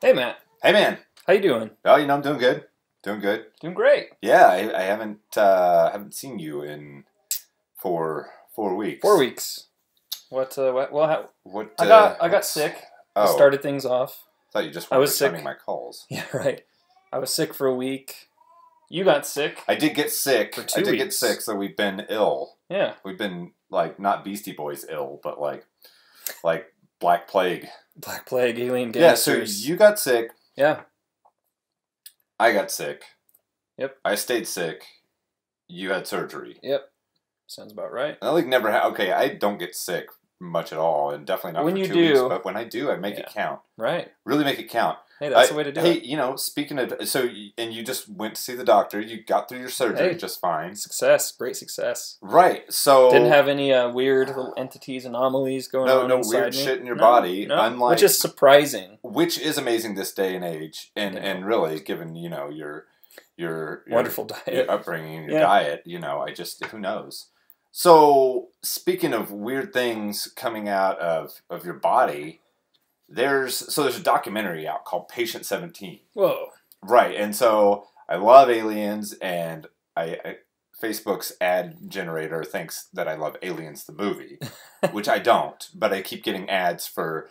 Hey, Matt. Hey, man. How you doing? Oh, I'm doing good. Doing good. Doing great. Yeah, I haven't seen you in for 4 weeks. 4 weeks. What? What? I got sick. Oh, I started things off. I thought you just I were was returning sick. my calls. Yeah, right. I was sick for a week. You got sick. I did get sick. For 2 I did get weeks. sick, so we've been ill. Yeah. We've been like not Beastie Boys ill, but like Black Plague. Black Plague, alien Yeah, gangsters. so you got sick. Yeah. I got sick. Yep. I stayed sick. You had surgery. Yep. Sounds about right. I like never had. Okay, I don't get sick much at all, and definitely not When for you 2 do- weeks. But when I do, I make it Yeah. count. Right. Really make it count. Hey, that's the way to do Hey, it. speaking of, and you just went to see the doctor. You got through your surgery Hey. just fine. Success. Great success. Right. So Didn't have any weird little entities, anomalies going on no inside weird me. shit in your No, body. no. Unlike Which is surprising. which is amazing this day and age, and Yeah. and really given your Wonderful diet. your upbringing, your Yeah. diet. I just who knows. So speaking of weird things coming out of your body, there's a documentary out called Patient 17. Whoa. Right, and so I love aliens, and I Facebook's ad generator thinks that I love Aliens the movie, which I don't, but I keep getting ads for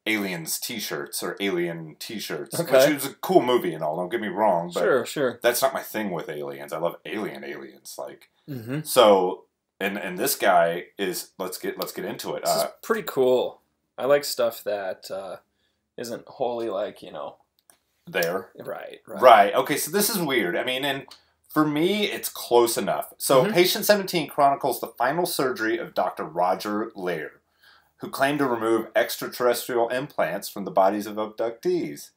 Aliens T-shirts or Alien T-shirts, Okay. which is a cool movie and all. Don't get me wrong, but Sure. that's not my thing with aliens. I love aliens, like Mm-hmm. so. And this guy is let's get into it. This is pretty cool. I like stuff that isn't wholly There. right. Right. Okay, so this is weird. I mean, and for me, it's close enough. So, Mhm. Patient 17 chronicles the final surgery of Dr. Roger Lair, who claimed to remove extraterrestrial implants from the bodies of abductees.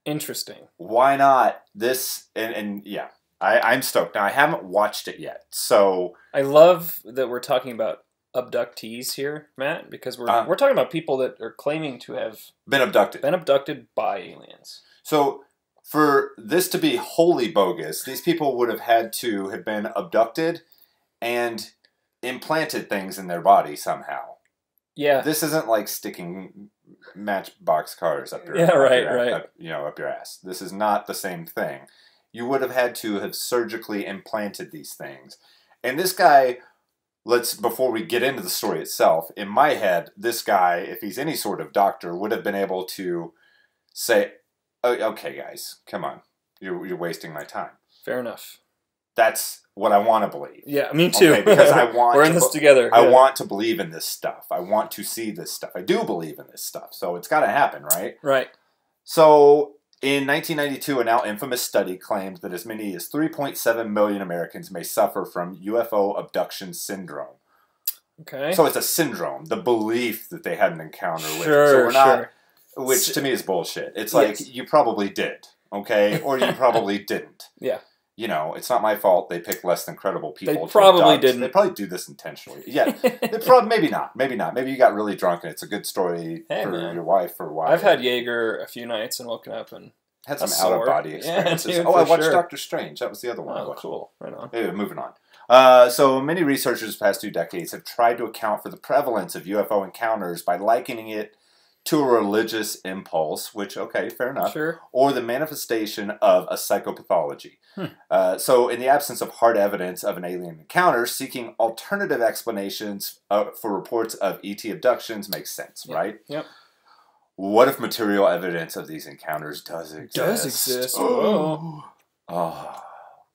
Interesting. Why not? This, and yeah, I'm stoked. Now, I haven't watched it yet, so... I love that we're talking about abductees here, Matt, because we're talking about people that are claiming to have Been abducted. been abducted by aliens. So, for this to be wholly bogus, these people would have had to have been abducted and implanted things in their body somehow. Yeah. This isn't like sticking matchbox cars up your Yeah, right. up your ass. This is not the same thing. You would have had to have surgically implanted these things. And this guy, before we get into the story itself, in my head, this guy, if he's any sort of doctor, would have been able to say, "Oh, okay, guys, come on. You're wasting my time." Fair enough. That's what I want to believe. Yeah, me too. Okay, because I want we're in this together. I Yeah. want to believe in this stuff. I want to see this stuff. I do believe in this stuff. So it's got to happen, right? Right. So in 1992, a now infamous study claimed that as many as 3.7 million Americans may suffer from UFO abduction syndrome. Okay. So it's a syndrome, the belief that they had an encounter with. Sure, So we're not, sure. which to me is bullshit. It's like, Yes. you probably did, okay? Or you probably didn't. Yeah. It's not my fault they picked less than credible people. They to probably abduct. didn't. They probably do this intentionally. Yeah. Maybe not. Maybe not. Maybe you got really drunk and it's a good story Hey, for man. your wife or why. I've had Jaeger a few nights and woken up and had some a sore. out-of-body Yeah, experiences. dude, I for watched sure. Doctor Strange. That was the other one I oh, watched. cool. Right on. Anyway, moving on. So many researchers the past 2 decades have tried to account for the prevalence of UFO encounters by likening it to a religious impulse, which, okay, fair enough, Sure. or the manifestation of a psychopathology. So in the absence of hard evidence of an alien encounter, seeking alternative explanations for reports of ET abductions makes sense, right? Yep. What if material evidence of these encounters does exist? Whoa. Oh,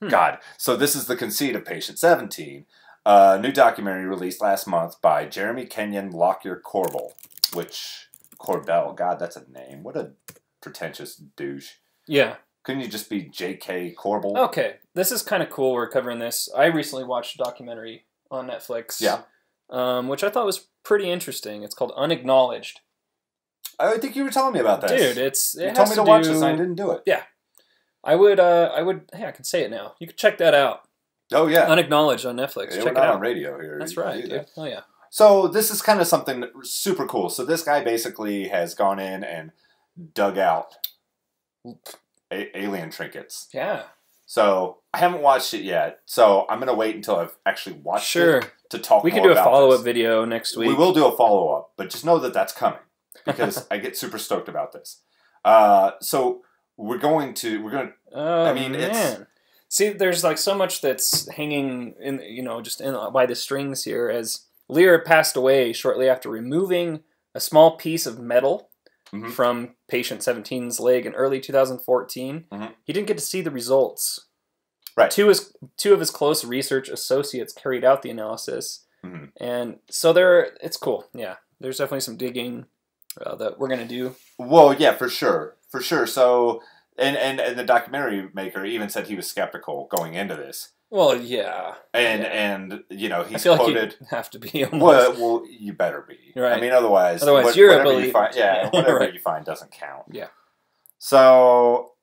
God. So this is the conceit of Patient 17, a new documentary released last month by Jeremy Kenyon Lockyer Corbell. God, that's a name. What a pretentious douche. Yeah. Couldn't you just be J.K. Corbell? Okay. This is kind of cool. We're covering this. I recently watched a documentary on Netflix. Yeah. Which I thought was pretty interesting. It's called Unacknowledged. I think you were telling me about this. Dude, you told me to watch this and I didn't do it. Yeah. I would, hey, I can say it now. You can check that out. Oh, yeah. Unacknowledged on Netflix. Yeah, Check we're it not out. on radio here. That's You can right, do dude. that. Oh, yeah. So this is kind of something super cool. So this guy basically has gone in and dug out alien trinkets. Yeah. So I haven't watched it yet. So I'm going to wait until I've actually watched it to talk We more can do a about follow-up this. video next week. We will do a follow-up, but just know that that's coming because I get super stoked about this. So we're going to. Oh, I mean, man. See, there's like so much that's hanging in, just by the strings here. As Lear passed away shortly after removing a small piece of metal from patient 17's leg in early 2014, he didn't get to see the results. Right. Two of his close research associates carried out the analysis, and so it's cool. Yeah, there's definitely some digging that we're gonna do. Well, yeah, for sure. So. And the documentary maker even said he was skeptical going into this. Well, yeah. And he's I feel quoted. Like you have to be almost. Well, you better be. Right. I mean, otherwise you're whatever a you find, whatever right. you find doesn't count. Yeah. So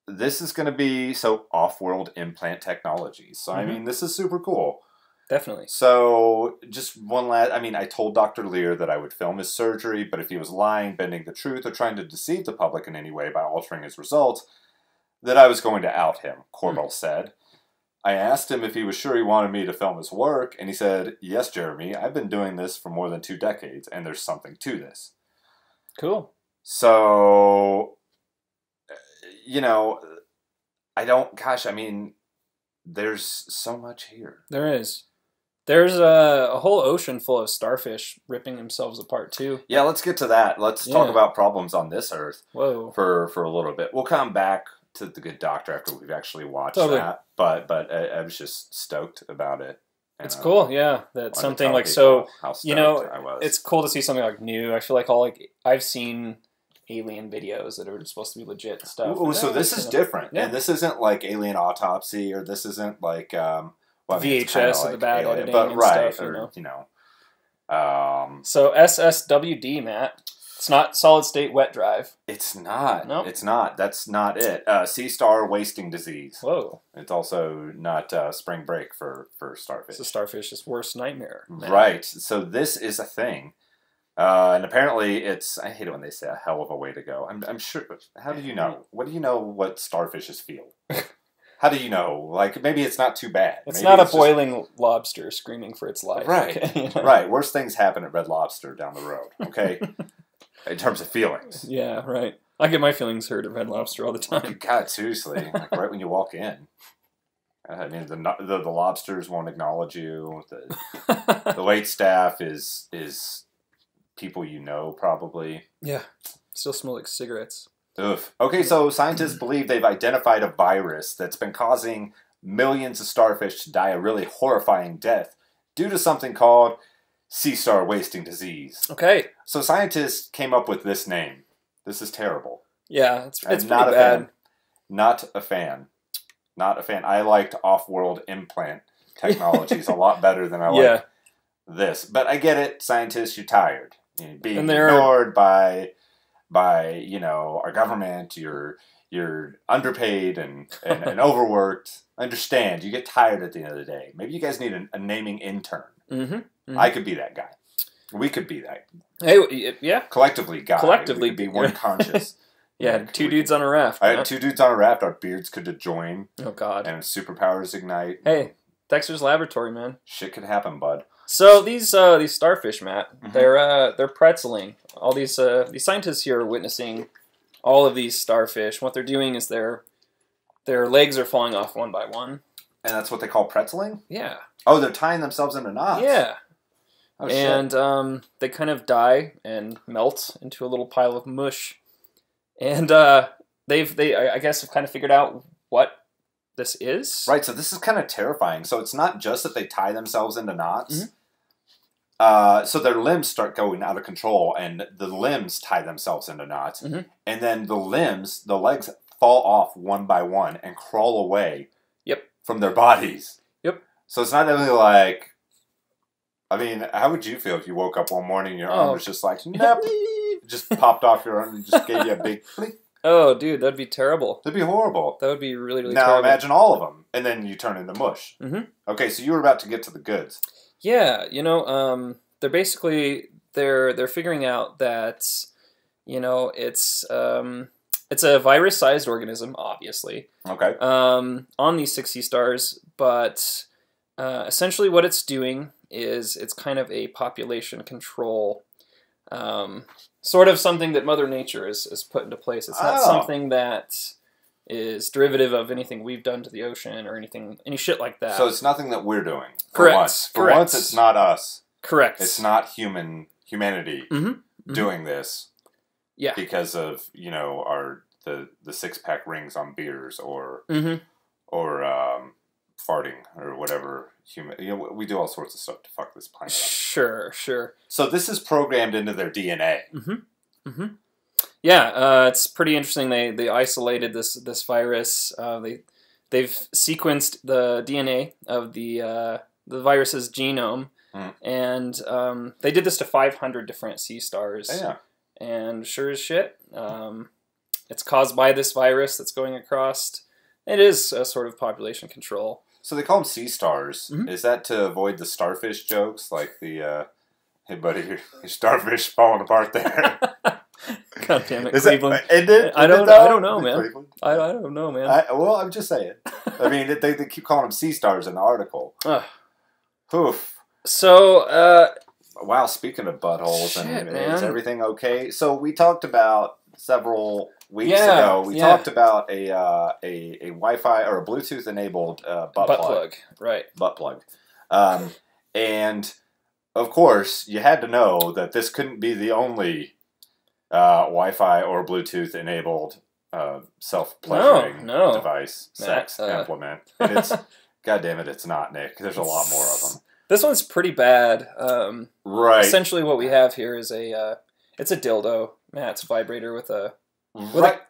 this is going to be off-world implant technology. So I mean, this is super cool. Definitely. So, just one last... I mean, I told Dr. Lear that I would film his surgery, but if he was lying, bending the truth, or trying to deceive the public in any way by altering his results, that I was going to out him, Corbell said. I asked him if he was sure he wanted me to film his work, and he said, yes, Jeremy, I've been doing this for more than 2 decades, and there's something to this. Cool. So, there's so much here. There is. There's a whole ocean full of starfish ripping themselves apart, too. Yeah, let's get to that. Let's talk about problems on this Earth for a little bit. We'll come back to The Good Doctor after we've actually watched that. But I was just stoked about it. It's cool, yeah. That's something like so. It's cool to see something like new. I feel like I've seen alien videos that are supposed to be legit stuff. Ooh, so this is different, and this isn't like Alien Autopsy, or this isn't like VHS of the bad Alien, editing but and right, stuff. Or, so SSWD, Matt. It's not solid state wet drive. It's not. Nope. It's not. That's not it. Sea star wasting disease. Whoa. It's also not spring break for starfish. It's a starfish's worst nightmare. Man. Right. So this is a thing. And apparently I hate it when they say a hell of a way to go. I'm sure. How do you know? What do you know what starfishes feel? How do you know? Like, maybe it's not too bad. It's not a boiling lobster screaming for its life. Right. Right. Worse things happen at Red Lobster down the road, okay? In terms of feelings. Yeah, right. I get my feelings hurt at Red Lobster all the time. God, seriously. Like, right when you walk in. I mean, the lobsters won't acknowledge you. The wait staff is people you know, probably. Yeah. Still smell like cigarettes. Oof. Okay, so scientists believe they've identified a virus that's been causing millions of starfish to die a really horrifying death due to something called sea star wasting disease. Okay. So scientists came up with this name. This is terrible. Yeah, it's pretty not bad. Not a fan. Not a fan. I liked off-world implant technologies a lot better than I like this. But I get it. Scientists, you're tired. You're being ignored by our government. You're underpaid and overworked. I understand. You get tired at the end of the day. Maybe you guys need a naming intern. I could be that guy. We could be that. Hey, yeah. Collectively, guy. Collectively, we could be one conscious. Yeah, two dudes on a raft. I had 2 dudes on a raft. Our beards could join. Oh, God. And superpowers ignite. Hey, Dexter's Laboratory, man. Shit could happen, bud. So these starfish, Matt, they're pretzeling. All these scientists here are witnessing all of these starfish. What they're doing is their legs are falling off one by one. And that's what they call pretzeling? Yeah. Oh, they're tying themselves into knots. Yeah. Oh, and shit. They kind of die and melt into a little pile of mush. And they I guess have kind of figured out what this is. Right, so this is kind of terrifying. So it's not just that they tie themselves into knots. So their limbs start going out of control, and the limbs tie themselves into knots. And then the legs fall off one by one and crawl away from their bodies. Yep. So it's not only like... I mean, how would you feel if you woke up one morning and your arm was just like, nope, just popped off your arm and just gave you a big blink? Oh, dude, that'd be terrible. That'd be horrible. That would be really, really terrible. Now imagine all of them, and then you turn into mush. Okay, so you were about to get to the goods. Yeah, they're basically they're figuring out that it's a virus-sized organism, obviously. Okay. On these 6 sea stars, but essentially what it's doing is it's kind of a population control sort of something that Mother Nature is put into place. It's not something that is derivative of anything we've done to the ocean or any shit like that. So it's nothing that we're doing. Correct. For once, it's not us. Correct. It's not humanity doing this. Yeah. Because of the 6-pack rings on beers or farting or whatever. We do all sorts of stuff to fuck this planet up. Sure. So this is programmed into their DNA. Yeah, it's pretty interesting. They isolated this virus. They've sequenced the DNA of the virus's genome, and they did this to 500 different sea stars. Yeah. And sure as shit, it's caused by this virus that's going across. It is a sort of population control. So they call them sea stars. Is that to avoid the starfish jokes, like the "Hey buddy, your starfish falling apart there"? God damn it, Cleveland! I don't know, man. Cleveland? I don't know, man. Well, I'm just saying. I mean, they keep calling them sea stars in the article. Oof. So, wow. Speaking of buttholes, shit, is everything okay? So we talked about several weeks ago. We talked about a Wi-Fi or a Bluetooth enabled butt plug. Right? Butt plug. And of course, you had to know that this couldn't be the only Wi-Fi or Bluetooth enabled self-pleasuring device, sex implement. And it's, God damn it, it's not, Nick. There's a lot more of them. This one's pretty bad. Right. Essentially, what we have here is it's a dildo, Matt's vibrator with a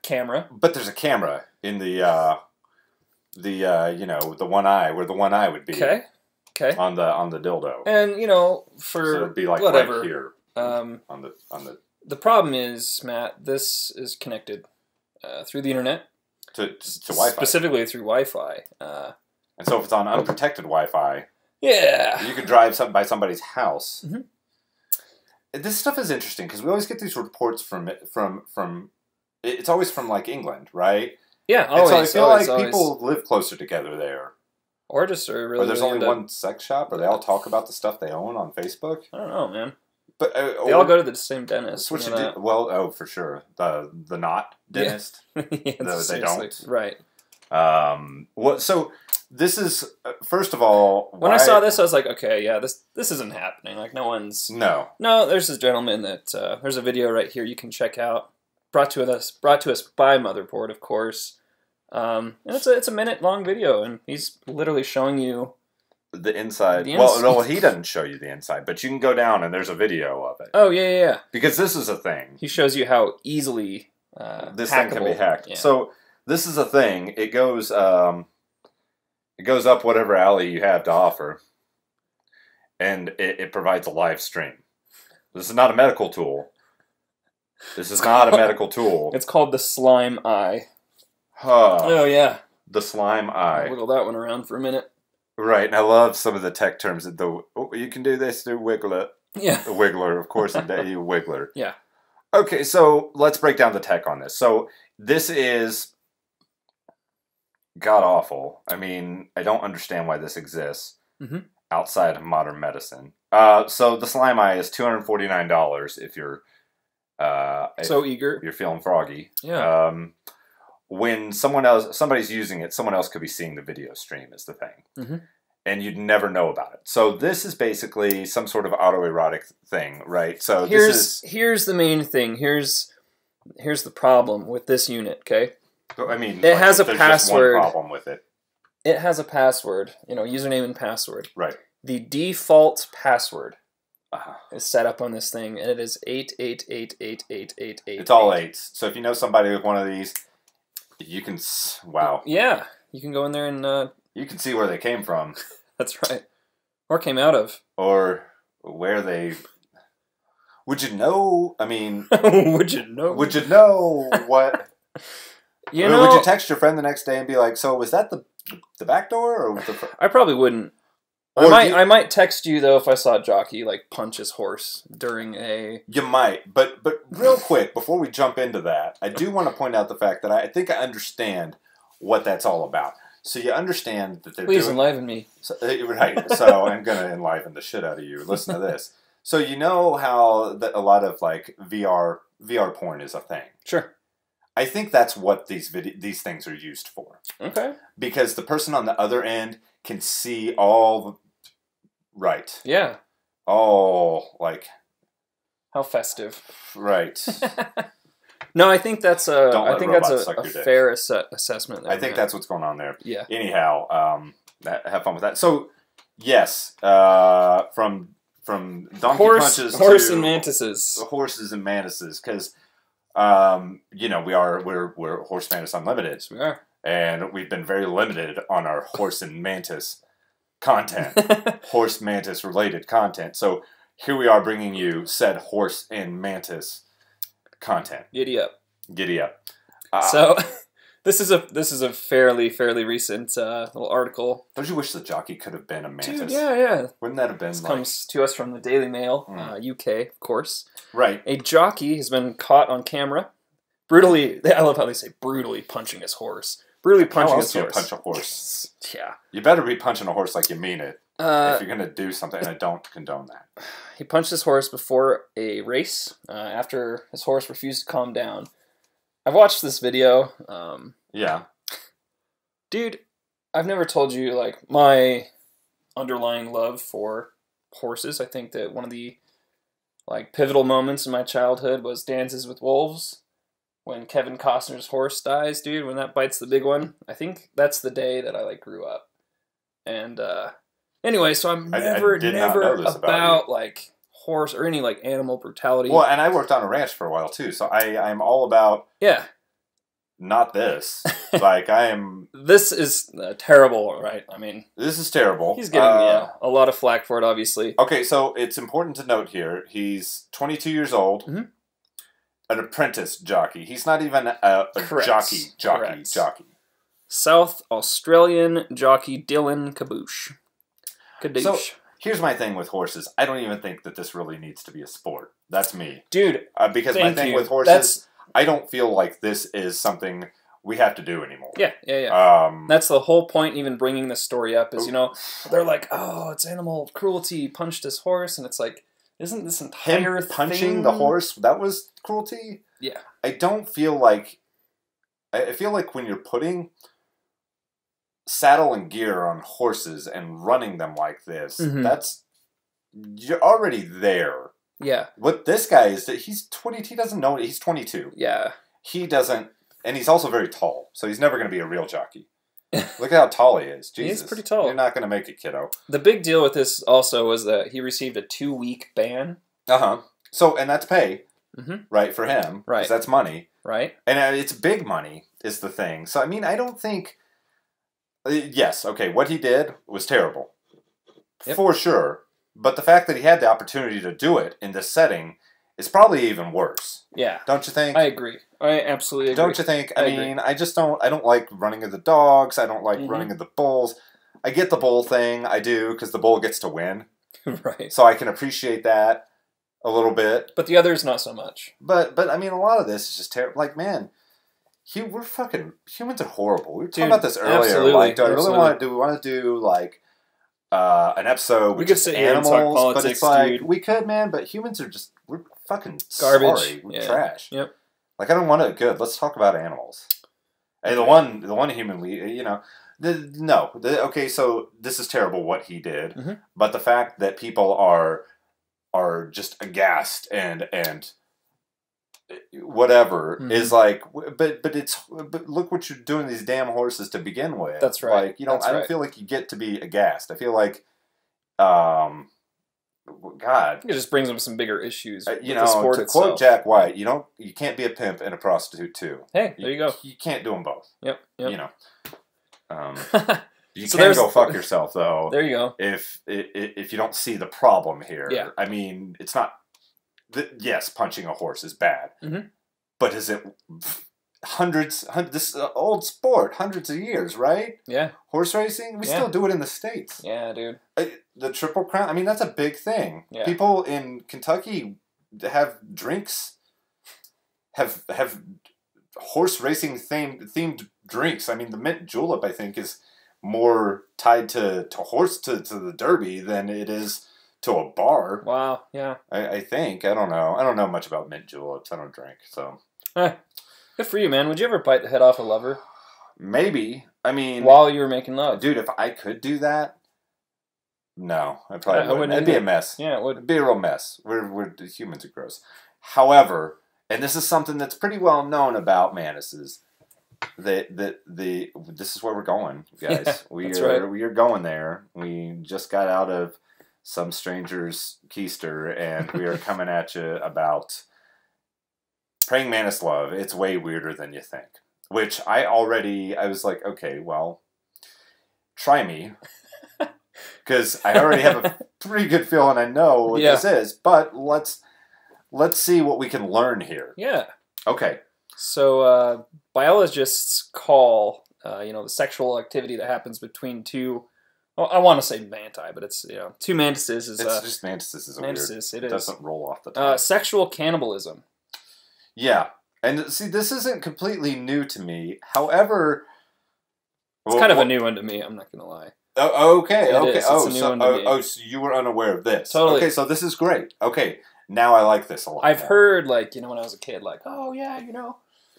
camera. But there's a camera in the one eye where the one eye would be. Okay. On the dildo. And so it'd be like whatever. Right here. On the. The problem is, Matt, this is connected through the internet to Wi-Fi, specifically through Wi-Fi. And so if it's on unprotected Wi-Fi, you could drive by somebody's house. This stuff is interesting because we always get these reports from it's always from like England, right? Yeah, always. And so I feel like people live closer together there. Or just really. Or there's only one sex shop, or they all talk about the stuff they own on Facebook. I don't know, man. But they all go to the same dentist. Well, for sure, the not dentist. They don't. Right. So this is first of all. When I saw this, I was like, okay, yeah, this isn't happening. Like no one's. No. There's this gentleman that there's a video right here you can check out. Brought to us by Motherboard, of course. And it's a minute-long video, and he's literally showing you the inside. Well, no, he doesn't show you the inside, but you can go down and there's a video of it. Oh yeah. Because this is a thing. He shows you how easily this thing can be hacked. Yeah. So this is a thing. It goes up whatever alley you have to offer, and it provides a live stream. This is not a medical tool. It's called the slime eye. Oh yeah, the slime eye. I'll wiggle that one around for a minute. Right, and I love some of the tech terms. You can do this through Wiggler. Yeah, the Wiggler, of course, you Wiggler. Yeah. Okay, so let's break down the tech on this. So this is god awful. I mean, I don't understand why this exists outside of modern medicine. So the slime eye is $249 if you're so eager, you're feeling froggy. Yeah. When somebody's using it, someone else could be seeing the video stream is the thing. And you'd never know about it. So this is basically some sort of autoerotic thing, right? So here's the main thing. Here's the problem with this unit, okay? I mean, it has a password. One problem with it. It has a password, username and password. Right. The default password is set up on this thing, and it is 888888888. It's all eights. So if you know somebody with one of these, you can Yeah, you can go in there and you can see where they came from. That's right. Or came out of. Or where they. Would you know? I mean. Would you know? Would you know what? Would you text your friend the next day and be like, "So was that the back door or was the?" I probably wouldn't. I might text you though if I saw Jockey punch his horse during a. You might, but real quick before we jump into that, I do want to point out the fact that I think I understand what that's all about. So you understand that they're Please enliven me. So, right. So I'm gonna enliven the shit out of you. Listen to this. So you know how a lot of like VR porn is a thing. Sure. I think that's what these things are used for. Okay. Because the person on the other end can see all the... Right. Yeah. Oh, like... How festive. Right. No, I think that's a fair assessment there, I think that's what's going on there. Yeah. Anyhow, have fun with that. So, yes, from donkey punches horse to and mantises. Horses and mantises, because we're Horse Mantis Unlimited. Yes, we are. And we've been very limited on our horse and mantis content. Horse mantis related content. So here we are bringing you said horse and mantis content. Giddy up. Giddy up. So this is a fairly recent little article. Don't you wish the jockey could have been a mantis? Dude, yeah. Wouldn't that have been This comes to us from the Daily Mail, UK, of course. Right. A jockey has been caught on camera brutally, I love how they say brutally punching his horse. Brutally punching his horse. Punch a horse? Yeah. You better be punching a horse like you mean it. If you're going to do something, and I don't condone that. He punched his horse before a race, after his horse refused to calm down. I've watched this video. Yeah. Dude, I've never told you, like, my underlying love for horses. I think that one of the, like, pivotal moments in my childhood was Dances with Wolves. When Kevin Costner's horse dies, dude, when that bites the big one. I think that's the day that I, like, grew up. And, anyway, so I'm never about like, horse or any, like, animal brutality. Well, and I worked on a ranch for a while, too, so I'm all about... Yeah. Not this. Like, I am... This is terrible, right? I mean... This is terrible. He's getting, a lot of flack for it, obviously. Okay, so it's important to note here, he's 22 years old, an apprentice jockey. He's not even a jockey. South Australian jockey Dylan Kadoosh. So, here's my thing with horses. I don't even think that this really needs to be a sport. That's me. Dude, because my thing with horses, I don't feel like this is something we have to do anymore. Yeah. That's the whole point even bringing this story up is, they're like, oh, it's animal cruelty, punched his horse, and it's like, isn't this entire thing... punching the horse, that was cruelty? Yeah. I don't feel like... I feel like when you're putting saddle and gear on horses and running them like this, that's... You're already there. Yeah. What this guy is, that he's 20... He doesn't know... He's 22. Yeah. He doesn't... And he's also very tall, so he's never going to be a real jockey. Look at how tall he is. Jesus. He's pretty tall. You're not going to make it, kiddo. The big deal with this also was that he received a 2-week ban. So, and that's pay, right, for him. Right. Because that's money. Right. And it's big money is the thing. So, I mean, I don't think... Yes, okay, what he did was terrible. Yep. For sure. But the fact that he had the opportunity to do it in this setting is probably even worse. Yeah. Don't you think? I agree. I absolutely agree. Don't you think? I mean, I don't like running of the dogs. I don't like running of the bulls. I get the bull thing. I do, because the bull gets to win. Right. So I can appreciate that a little bit. But the others, not so much. But I mean, a lot of this is just terrible. Like, man, humans are horrible. We were talking about this earlier. Absolutely. Like, do we want to do, like, an episode with just animals? But it's like, we could, man, but humans are just, we're fucking garbage. Sorry. We're trash. Yep. Like, I don't want it good. Let's talk about animals. And the one human lead, okay, so this is terrible what he did, but the fact that people are just aghast and whatever is like, but look what you're doing to these damn horses to begin with. That's right. Like, I don't feel like you get to be aghast. I feel like, God, it just brings up some bigger issues. To quote Jack White, you can't be a pimp and a prostitute too. Hey, there you go. You can't do them both. Yep. You can go fuck yourself though. There you go. If you don't see the problem here, yeah. I mean, it's not. Yes, punching a horse is bad, but is it this old sport, hundreds of years, right? Yeah. Horse racing, we still do it in the States. Yeah, dude. The Triple Crown, I mean, that's a big thing. Yeah. People in Kentucky have drinks, have horse racing themed drinks. I mean, the mint julep, I think, is more tied to the Derby than it is to a bar. Wow, yeah. I think. I don't know. I don't know much about mint juleps. I don't drink, so. Good for you, man. Would you ever bite the head off a lover? Maybe. I mean... While you were making love. Dude, if I could do that... No, I probably wouldn't. It'd either. be a mess. Yeah, it would. It'd be a real mess. Humans are gross. However, and this is something that's pretty well known about mantises, this is where we're going, guys. Yeah, we are going there. We just got out of some stranger's keister, and we are coming at you about praying mantis love. It's way weirder than you think. Which I was like, okay, well, try me. Because I already have a pretty good feeling I know what this is. But let's see what we can learn here. Yeah. Okay. So biologists call the sexual activity that happens between two. Well, I want to say manti, but it's two mantises. It's just mantises. Mantises. It doesn't roll off the tongue. Sexual cannibalism. Yeah, and see, this isn't completely new to me. However, it's kind of a new one to me. I'm not gonna lie. Okay. So you were unaware of this. Totally. Okay, so this is great. Okay, now I like this a lot. I've heard, when I was a kid, oh yeah,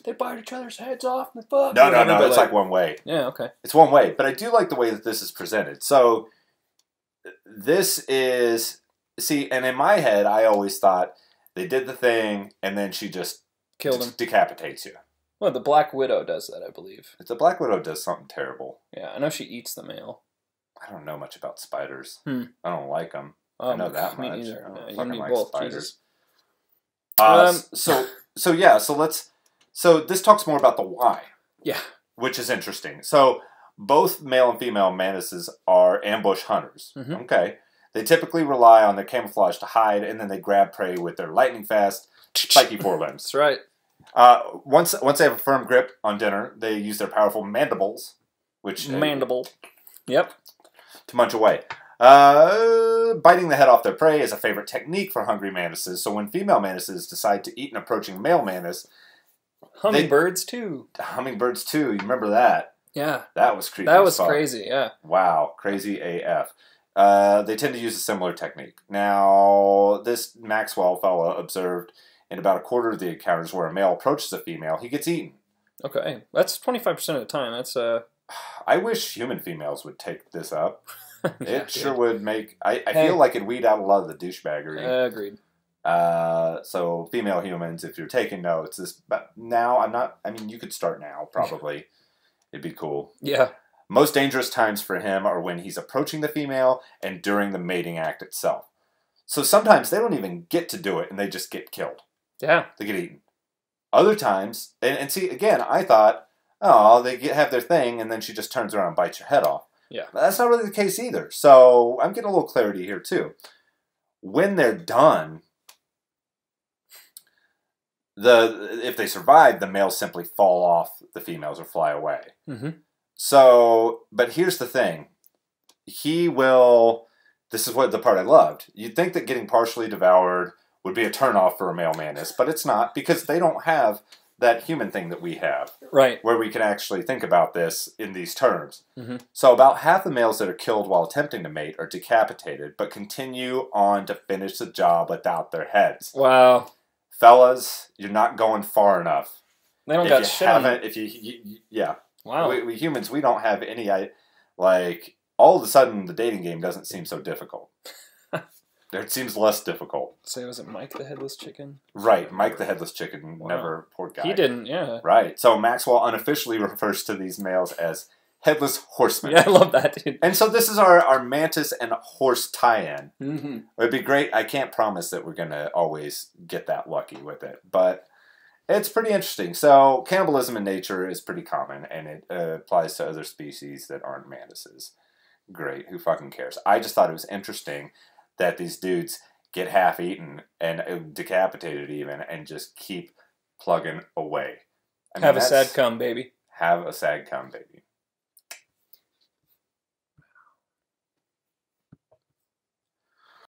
they bite each other's heads off and fuck. No, it's like one way. Yeah, okay. It's one way, but I do like the way that this is presented. So, this is, and in my head, I always thought they did the thing, and then she just killed him. Decapitates you. Well, the Black Widow does that, I believe. The Black Widow does something terrible. Yeah, I know she eats the male. I don't know much about spiders. I don't like them. I know that me much. Neither. I don't you fucking need like both. spiders. So this talks more about the why. Yeah. Which is interesting. So both male and female mantises are ambush hunters. Mm-hmm. Okay. They typically rely on their camouflage to hide, and then they grab prey with their lightning fast, spiky forelimbs. That's right. Once they have a firm grip on dinner, they use their powerful mandibles, Yep. To munch away. Biting the head off their prey is a favorite technique for hungry mantises. So when female mantises decide to eat an approaching male mantis, hummingbirds too. You remember that? Yeah. That was creepy. That was crazy. Yeah. Wow, crazy AF. They tend to use a similar technique. Now, this Maxwell fella observed in about a quarter of the encounters where a male approaches a female, he gets eaten. Okay, that's 25% of the time. That's I wish human females would take this up. Yeah, it sure would make. I feel like it'd weed out a lot of the douchebaggery. Agreed. So female humans, if you're taking notes, now I'm not. I mean, you could start now. Probably, it'd be cool. Yeah. Most dangerous times for him are when he's approaching the female and during the mating act itself. So sometimes they don't even get to do it, and they just get killed. Yeah. They get eaten. Other times, and see, again, I thought, oh, they have their thing, and then she just turns around and bites your head off. Yeah. But that's not really the case either. So I'm getting a little clarity here, too. When they're done, if they survive, the males simply fall off the females or fly away. Mm-hmm. So, but here's the thing. This is what the part I loved. You'd think that getting partially devoured would be a turnoff for a male mantis, but it's not, because they don't have that human thing that we have. Right. Where we can actually think about this in these terms. Mm-hmm. So about half the males that are killed while attempting to mate are decapitated, but continue on to finish the job without their heads. Wow. Fellas, you're not going far enough. They don't got shit on them. Yeah. Wow. We humans, we don't have any, all of a sudden the dating game doesn't seem so difficult. It seems less difficult. So was it Mike the Headless Chicken? Right, Mike the Headless Chicken. Wow. Never, poor guy. He didn't, yeah. Right, so Maxwell unofficially refers to these males as headless horsemen. Yeah, I love that, dude. And so this is our mantis and horse tie-in. Mm-hmm. It'd be great. I can't promise that we're going to always get that lucky with it, but it's pretty interesting. So cannibalism in nature is pretty common, and it applies to other species that aren't mantises. Great, who fucking cares? I just thought it was interesting that these dudes get half-eaten and decapitated even, and just keep plugging away. Have a sad cum, baby. Have a sad cum, baby.